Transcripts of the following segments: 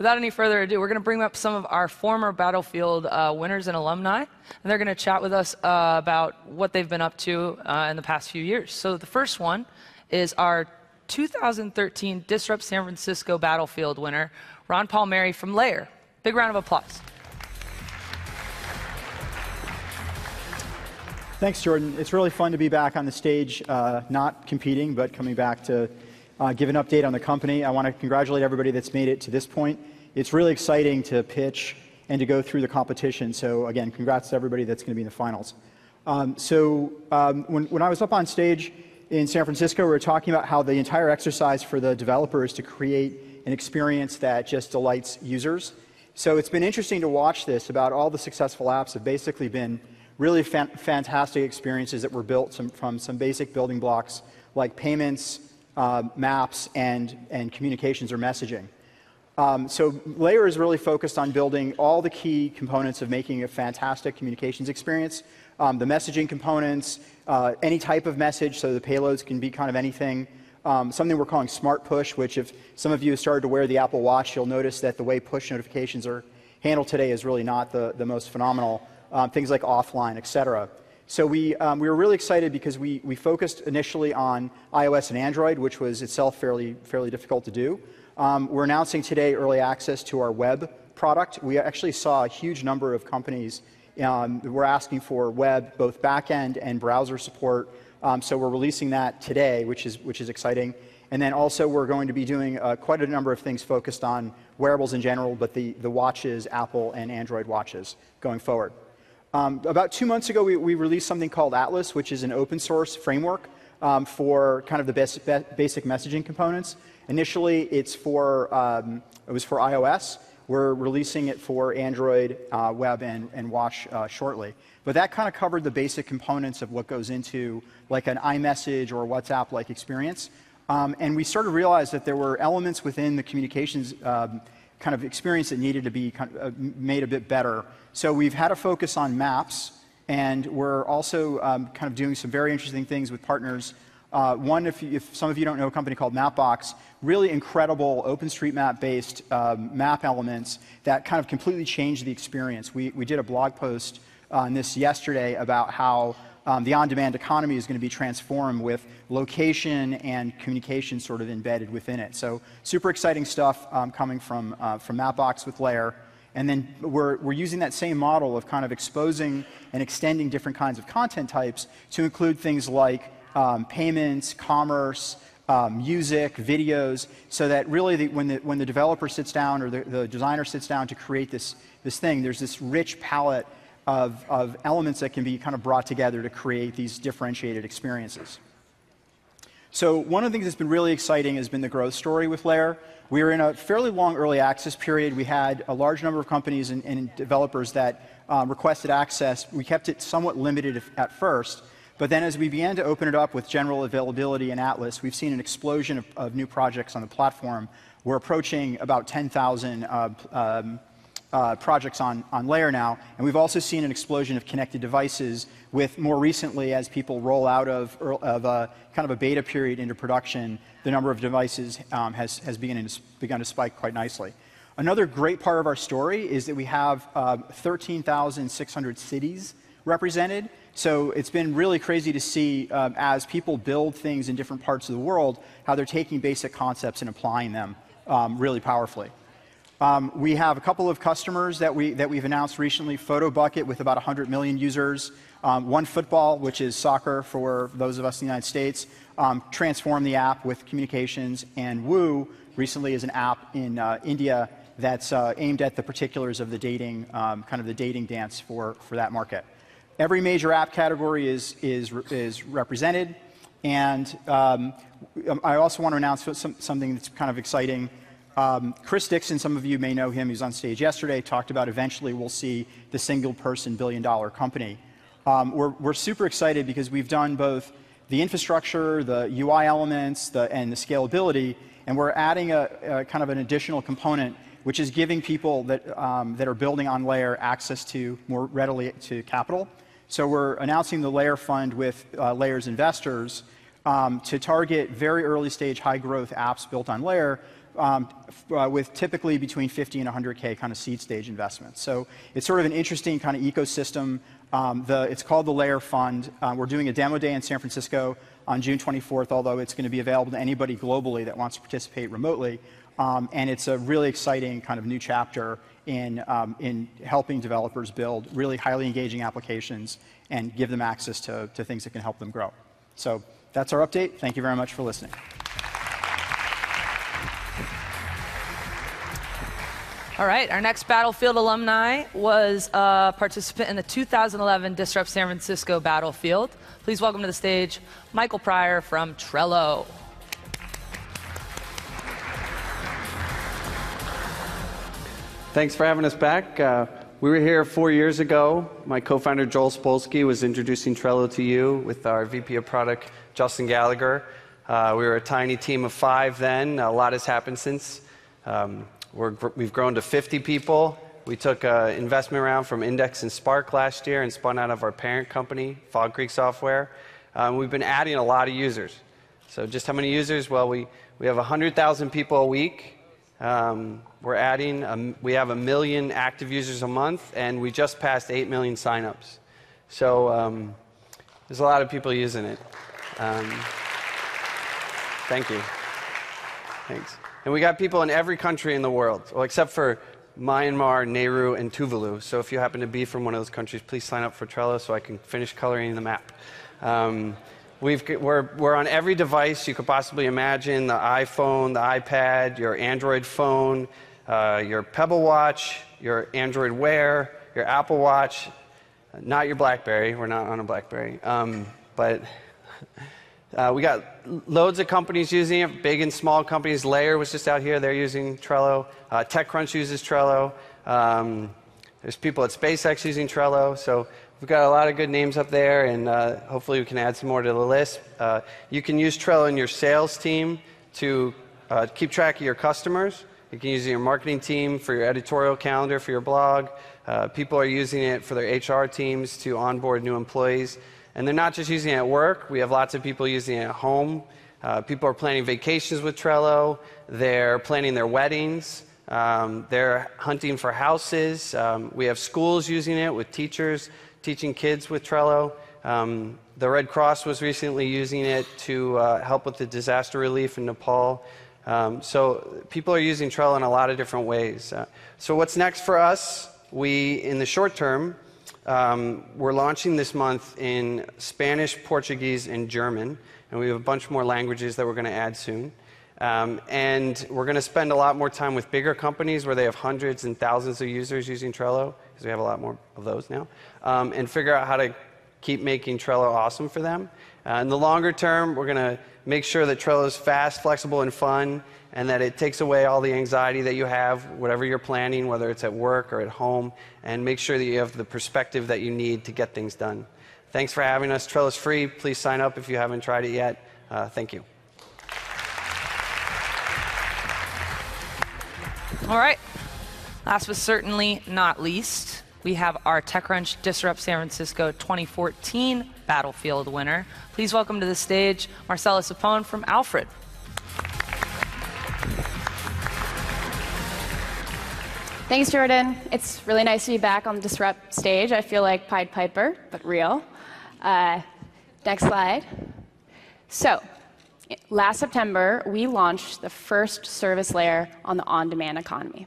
without any further ado, we're going to bring up some of our former Battlefield winners and alumni, and they're going to chat with us about what they've been up to in the past few years. So the first one is our 2013 Disrupt San Francisco Battlefield winner, Ron Palmieri from Layer. Big round of applause. Thanks, Jordan. It's really fun to be back on the stage, not competing, but coming back to give an update on the company. I want to congratulate everybody that's made it to this point. It's really exciting to pitch and to go through the competition. So again, congrats to everybody that's going to be in the finals. When I was up on stage in San Francisco, we were talking about how the entire exercise for the developer is to create an experience that just delights users. So it's been interesting to watch this. About all the successful apps have basically been really fantastic experiences that were built from some basic building blocks like payments, maps, and communications or messaging. So Layer is really focused on building all the key components of making a fantastic communications experience. The messaging components, any type of message, so the payloads can be kind of anything. Something we're calling Smart Push, which if some of you have started to wear the Apple Watch, you'll notice that the way push notifications are handled today is really not the most phenomenal. Things like offline, et cetera. So we were really excited because we focused initially on iOS and Android, which was itself fairly difficult to do. We're announcing today early access to our web product. We actually saw a huge number of companies were asking for web, both backend and browser support. So we're releasing that today, which is exciting. And then also we're going to be doing quite a number of things focused on wearables in general, but the watches, Apple and Android watches going forward. About 2 months ago, we released something called Atlas, which is an open source framework for kind of the basic messaging components. Initially, it was for iOS. We're releasing it for Android, web, and watch shortly. But that kind of covered the basic components of what goes into like an iMessage or WhatsApp-like experience. And we sort of realized that there were elements within the communications kind of experience that needed to be kind of, made a bit better. So we've had a focus on maps, and we're also kind of doing some very interesting things with partners. One, if some of you don't know, a company called Mapbox, really incredible OpenStreetMap-based map elements that kind of completely changed the experience. We did a blog post on this yesterday about how the on-demand economy is going to be transformed with location and communication sort of embedded within it. So super exciting stuff coming from Mapbox with Layer. And then we're using that same model of kind of exposing and extending different kinds of content types to include things like payments, commerce, music, videos, so that really when the developer sits down or the designer sits down to create this thing, there's this rich palette of elements that can be kind of brought together to create these differentiated experiences. So one of the things that's been really exciting has been the growth story with Layer. We were in a fairly long early access period. We had a large number of companies and developers that requested access. We kept it somewhat limited at first, but then as we began to open it up with general availability in Atlas, we've seen an explosion of new projects on the platform. We're approaching about 10,000 projects on Layer now, and we've also seen an explosion of connected devices with more recently, as people roll out of kind of a beta period into production, the number of devices has begun to spike quite nicely. Another great part of our story is that we have 13,600 cities represented. So it's been really crazy to see as people build things in different parts of the world, how they're taking basic concepts and applying them really powerfully. We have a couple of customers that we've announced recently. PhotoBucket with about 100 million users. OneFootball, which is soccer for those of us in the United States. Transform the app with communications. And Woo recently is an app in India that's aimed at the particulars of the dating, kind of the dating dance for that market. Every major app category is represented. And I also want to announce something that's kind of exciting. Chris Dixon, some of you may know him, he was on stage yesterday, talked about eventually we'll see the single-person billion-dollar company. We're super excited because we've done both the infrastructure, the UI elements, and the scalability, and we're adding a kind of an additional component, which is giving people that are building on Layer access to more readily to capital. So we're announcing the Layer Fund with Layer's investors to target very early stage, high growth apps built on Layer with typically between 50 and 100K kind of seed stage investments. So it's sort of an interesting kind of ecosystem. It's called the Layer Fund. We're doing a demo day in San Francisco on June 24th, although it's going to be available to anybody globally that wants to participate remotely. And it's a really exciting kind of new chapter in helping developers build really highly engaging applications and give them access to things that can help them grow. So that's our update. Thank you very much for listening. All right, our next Battlefield alumni was a participant in the 2011 Disrupt San Francisco Battlefield. Please welcome to the stage Michael Pryor from Trello. Thanks for having us back. We were here 4 years ago. My co-founder Joel Spolsky was introducing Trello to you with our VP of Product, Justin Gallagher. We were a tiny team of 5 then. A lot has happened since. We've grown to 50 people. We took an investment round from Index and Spark last year and spun out of our parent company, Fog Creek Software. We've been adding a lot of users. So just how many users? Well, we have 100,000 people a week. We're adding, we have 1 million active users a month, and we just passed 8 million signups. So there's a lot of people using it. Thank you. Thanks. And we got people in every country in the world, well, except for Myanmar, Nauru, and Tuvalu. So if you happen to be from one of those countries, please sign up for Trello so I can finish coloring the map. We're on every device you could possibly imagine: the iPhone, the iPad, your Android phone, your Pebble Watch, your Android Wear, your Apple Watch, not your BlackBerry. We're not on a BlackBerry. But we got loads of companies using it, big and small companies. Layer was just out here. They're using Trello. TechCrunch uses Trello. There's people at SpaceX using Trello. So we've got a lot of good names up there, and hopefully we can add some more to the list. You can use Trello in your sales team to keep track of your customers. You can use it in your marketing team for your editorial calendar for your blog. People are using it for their HR teams to onboard new employees. And they're not just using it at work. We have lots of people using it at home. People are planning vacations with Trello. They're planning their weddings. They're hunting for houses. We have schools using it with teachers teaching kids with Trello. The Red Cross was recently using it to help with the disaster relief in Nepal. So people are using Trello in a lot of different ways. So what's next for us? In the short term, we're launching this month in Spanish, Portuguese, and German. And we have a bunch more languages that we're going to add soon. And we're going to spend a lot more time with bigger companies where they have hundreds and thousands of users using Trello, because we have a lot more of those now, and figure out how to keep making Trello awesome for them. In the longer term, we're going to make sure that Trello is fast, flexible, and fun, and that it takes away all the anxiety that you have, whatever you're planning, whether it's at work or at home, and make sure that you have the perspective that you need to get things done. Thanks for having us. Trello's free. Please sign up if you haven't tried it yet. Thank you. All right. Last but certainly not least, we have our TechCrunch Disrupt San Francisco 2014 Battlefield winner. Please welcome to the stage Marcella Sapone from Alfred. Thanks, Jordan. It's really nice to be back on the Disrupt stage. I feel like Pied Piper, but real. Next slide. So, last September, we launched the first service layer on the on-demand economy.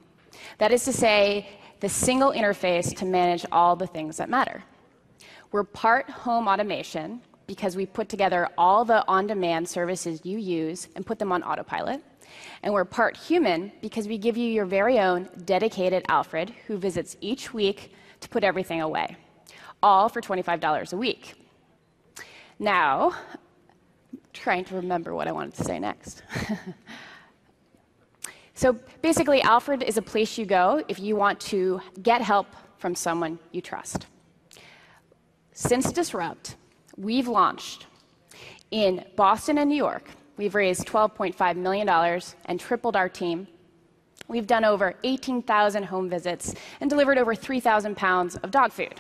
That is to say, the single interface to manage all the things that matter. We're part home automation because we put together all the on-demand services you use and put them on autopilot. And we're part human because we give you your very own dedicated Alfred who visits each week to put everything away, all for $25 a week. Now, I'm trying to remember what I wanted to say next. So basically, Alfred is a place you go if you want to get help from someone you trust. Since Disrupt, we've launched in Boston and New York. We've raised $12.5 million and tripled our team. We've done over 18,000 home visits and delivered over 3,000 pounds of dog food.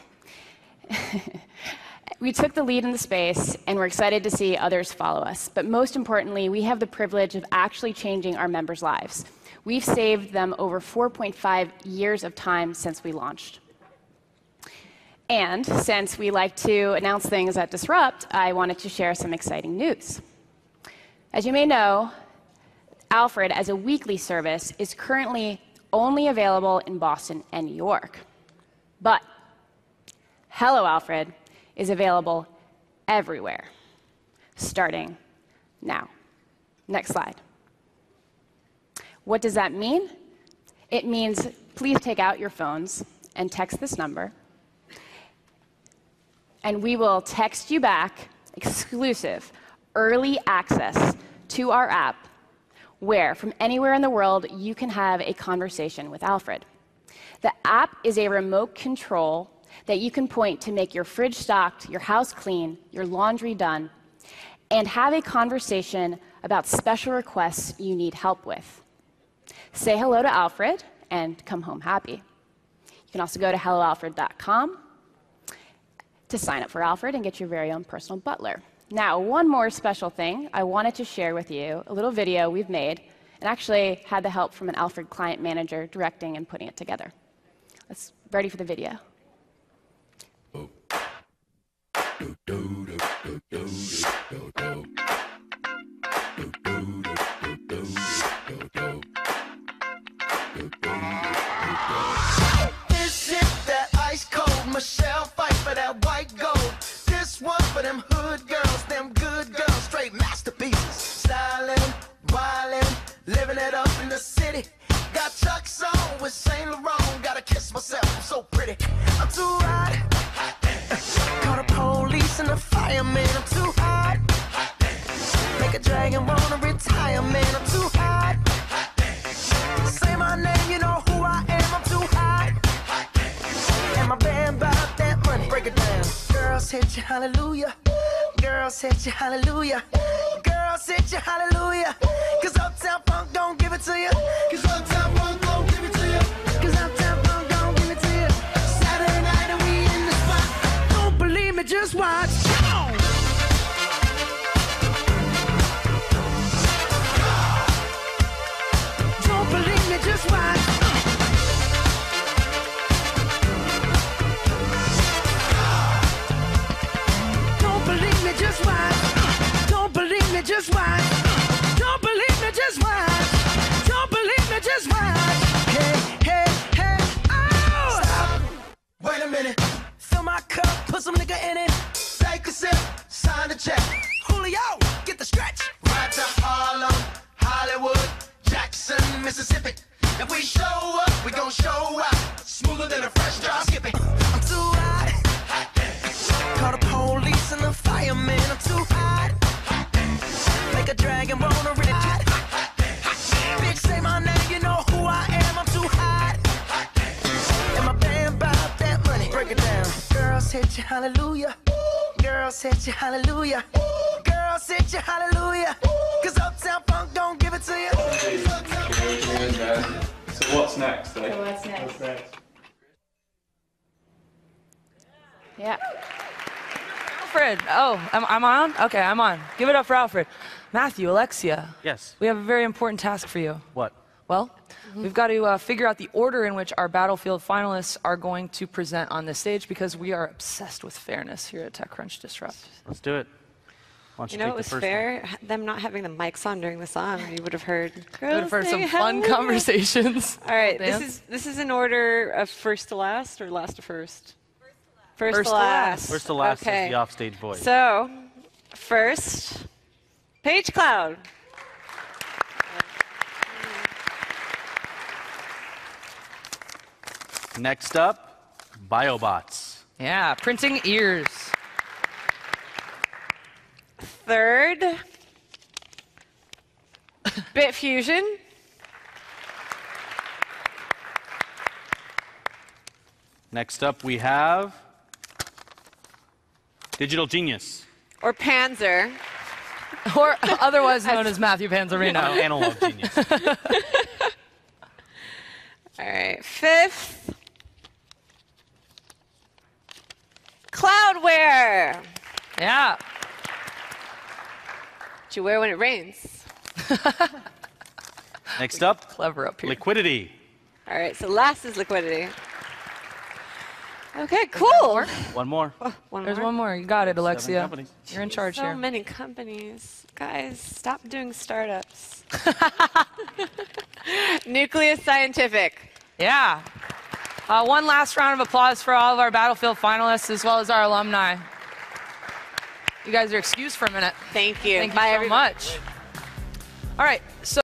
We took the lead in the space, and we're excited to see others follow us. But most importantly, we have the privilege of actually changing our members' lives. We've saved them over 4.5 years of time since we launched. And since we like to announce things at Disrupt, I wanted to share some exciting news. As you may know, Alfred, as a weekly service, is currently only available in Boston and New York. But Hello Alfred is available everywhere, starting now. Next slide. What does that mean? It means please take out your phones and text this number, and we will text you back exclusive early access to our app, where from anywhere in the world you can have a conversation with Alfred. The app is a remote control that you can point to make your fridge stocked, your house clean, your laundry done, and have a conversation about special requests you need help with. Say hello to Alfred and come home happy. You can also go to helloalfred.com to sign up for Alfred and get your very own personal butler. Now, one more special thing I wanted to share with you, a little video we've made, and actually had the help from an Alfred client manager directing and putting it together. Let's ready for the video. This is that ice cold Michelle fight for that white gold. This one for them hood girls, them good girls, straight masterpieces. Stylin', wildin', living it up in the city. Got Chuck's on with Saint Laurent. Gotta kiss myself, I'm so pretty. I'm too hot. Call the police and the fireman. I'm too hot. Make a dragon wanna retire, man. I'm too hot. Say my name, you know who I am. I'm too hot. And my band bought that money. Break it down. Girls hit you, hallelujah. Girls hit you, hallelujah. Girls hit you, hallelujah. Cause Uptown Funk don't give it to you. Cause Uptown Funk don't give it to you. Cause Uptown Funk don't give it to you. Saturday night and we in the spot. Don't believe me, just watch. Come on. Don't believe me, just watch. Don't believe me, just watch. Don't believe me, just watch. Don't believe me, just watch. Don't believe me, just watch. Hey, hey, hey, oh! Stop. Wait a minute. Fill my cup, put some nigga in it. Take a sip, sign the check. Julio, get the stretch. Right to Harlem, Hollywood, Jackson, Mississippi. If we show up, we gon' show out. Smoother than a fresh drop skipping. I'm too hot. Call the police and the fireman. I'm too hot. Make a dragon wanna rip. Bitch, say my name, you know who I am. I'm too hot. And my band bought that money. Break it down. Girls hit you, hallelujah. Girls hit you, hallelujah. Girls hit you, hallelujah. Cause Uptown Funk don't give it to you. So what's next? So what's next? Yeah. Alfred. Oh, I'm on? Okay, I'm on. Give it up for Alfred. Matthew, Alexia. Yes. We have a very important task for you. What? Well, we've got to figure out the order in which our Battlefield finalists are going to present on this stage, because we are obsessed with fairness here at TechCrunch Disrupt. Let's do it. Why don't You know, take it the was first fair. Them not having the mics on during the song, you would have heard. We would have heard some fun conversations. All right, Dance. this is in order of first to last or last to first. First First to to last. First to last Okay. is the offstage voice. So, first, Page Cloud. Next up, BioBots. Yeah, printing ears. Third, Bitfusion. Next up, we have Digital Genius. Or Panzer. Or otherwise known as Matthew Panzerino. Analog Genius. All right, fifth, Cloudwear. Yeah. What you wear when it rains. Next up, Clever up here. liquidity. All right, so last is liquidity. Okay, cool. One more. There's one more. You got it, Alexia. companies. You're in charge So here. many companies. Guys, stop doing startups. Nucleus Scientific. Yeah. One last round of applause for all of our Battlefield finalists as well as our alumni. You guys are excused for a minute. Thank you. Thank you Bye, so everybody. much. All right. So